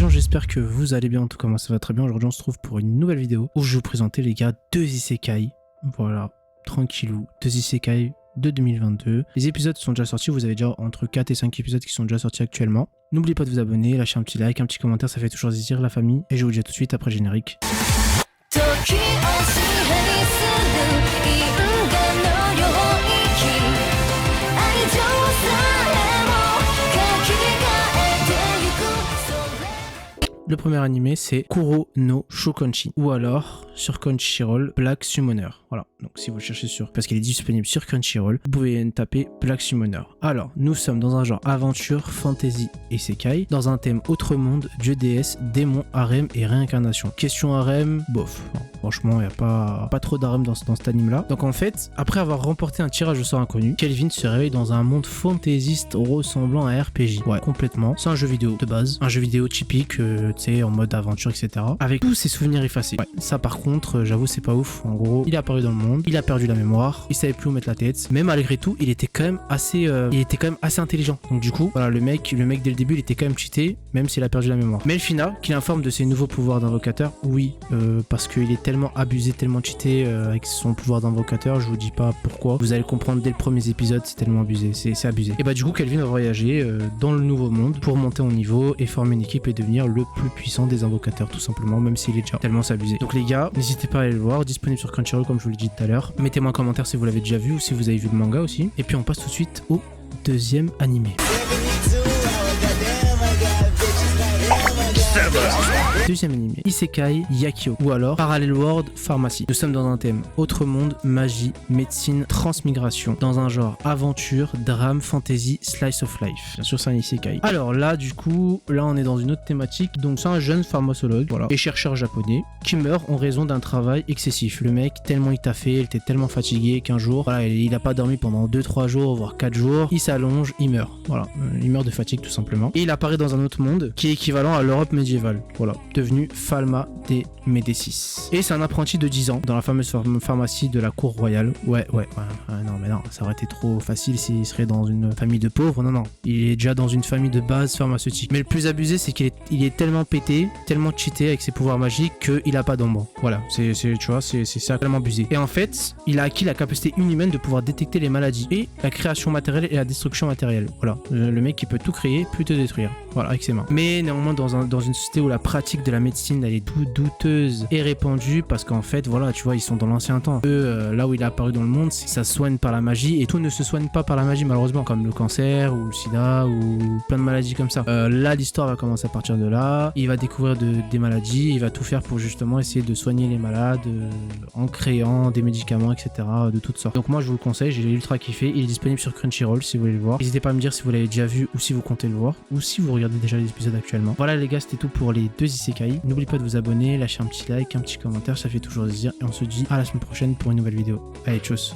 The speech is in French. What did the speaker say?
gens, j'espère que vous allez bien, en tout cas moi ça va très bien. Aujourd'hui on se trouve pour une nouvelle vidéo où je vais vous présenter les gars 2 isekai. Voilà, tranquillou, 2 isekai de 2022. Les épisodes sont déjà sortis, vous avez déjà entre 4 et 5 épisodes qui sont déjà sortis actuellement. N'oubliez pas de vous abonner, lâcher un petit like, un petit commentaire, ça fait toujours plaisir la famille. Et je vous dis à tout de suite après le générique. Le premier animé c'est Kuro no Shokonchi ou alors sur Crunchyroll Black Summoner. Voilà, donc si vous cherchez sur, parce qu'il est disponible sur Crunchyroll, vous pouvez taper Black Summoner. Alors, nous sommes dans un genre aventure, fantasy et isekai, dans un thème autre monde, dieu, déesse, démon, harem et réincarnation. Question harem, bof. Non, franchement, il n'y a pas trop d'harem dans cet anime là. Donc en fait, après avoir remporté un tirage au sort inconnu, Kelvin se réveille dans un monde fantaisiste ressemblant à un RPG. Ouais, complètement. C'est un jeu vidéo de base, un jeu vidéo typique, tu sais, en mode aventure, etc. Avec tous ses souvenirs effacés. Ouais, ça par contre, j'avoue, c'est pas ouf. En gros, il est apparu dans le monde, il a perdu la mémoire, il savait plus où mettre la tête, mais malgré tout, il était quand même assez intelligent. Donc du coup, voilà, le mec dès le début, il était quand même cheaté, même s'il a perdu la mémoire. Melfina, qui l'informe de ses nouveaux pouvoirs d'invocateur, oui, parce qu'il est tellement abusé, tellement cheaté avec son pouvoir d'invocateur, je vous dis pas pourquoi. Vous allez comprendre dès le premier épisode, c'est tellement abusé, c'est abusé. Et bah du coup, Kelvin va voyager dans le nouveau monde pour monter en niveau et former une équipe et devenir le plus puissant des invocateurs, tout simplement, même s'il est déjà tellement abusé. Donc les gars, n'hésitez pas à aller le voir, disponible sur Crunchyroll comme je vous l'ai dit tout à l'heure. Mettez-moi un commentaire si vous l'avez déjà vu ou si vous avez vu le manga aussi. Et puis on passe tout de suite au deuxième animé. Deuxième animé, Isekai Yakyo ou alors Parallel World Pharmacy. Nous sommes dans un thème autre monde, magie, médecine, transmigration, dans un genre aventure, drame, fantasy, slice of life. Bien sûr, c'est un Isekai. Alors là, du coup, là on est dans une autre thématique. Donc c'est un jeune pharmacologue, voilà, et chercheur japonais qui meurt en raison d'un travail excessif. Le mec, tellement il t'a fait, il était tellement fatigué qu'un jour, voilà, il a pas dormi pendant 2-3 jours, voire 4 jours. Il s'allonge, il meurt. Voilà, il meurt de fatigue tout simplement. Et il apparaît dans un autre monde qui est équivalent à l'Europe médiévale. Voilà, devenu Falma des Médicis. Et c'est un apprenti de 10 ans dans la fameuse pharmacie de la cour royale. Ouais, non, mais non, ça aurait été trop facile s'il serait dans une famille de pauvres. Non, il est déjà dans une famille de base pharmaceutique. Mais le plus abusé, c'est qu'il est tellement pété, tellement cheaté avec ses pouvoirs magiques qu'il a pas d'ombre. Voilà, tu vois, c'est tellement abusé. Et en fait, il a acquis la capacité inhumaine de pouvoir détecter les maladies et la création matérielle et la destruction matérielle. Voilà, le mec qui peut tout créer, peut te détruire. Voilà, avec ses mains. Mais néanmoins, dans une société où la pratique de la médecine elle est douteuse et répandue, parce qu'en fait voilà, tu vois, ils sont dans l'ancien temps. Eux, là où il est apparu dans le monde, ça se soigne par la magie et tout ne se soigne pas par la magie malheureusement, comme le cancer ou le sida ou plein de maladies comme ça. Là l'histoire va commencer à partir de là, il va découvrir des maladies, il va tout faire pour justement essayer de soigner les malades en créant des médicaments, etc. de toutes sortes. Donc moi je vous le conseille, j'ai ultra kiffé, il est disponible sur Crunchyroll si vous voulez le voir. N'hésitez pas à me dire si vous l'avez déjà vu ou si vous comptez le voir ou si vous regardez déjà les épisodes actuellement. Voilà les gars, c'était tout pour les 2 isekai. N'oubliez pas de vous abonner, lâcher un petit like, un petit commentaire, ça fait toujours plaisir et on se dit à la semaine prochaine pour une nouvelle vidéo. Allez, tchuss.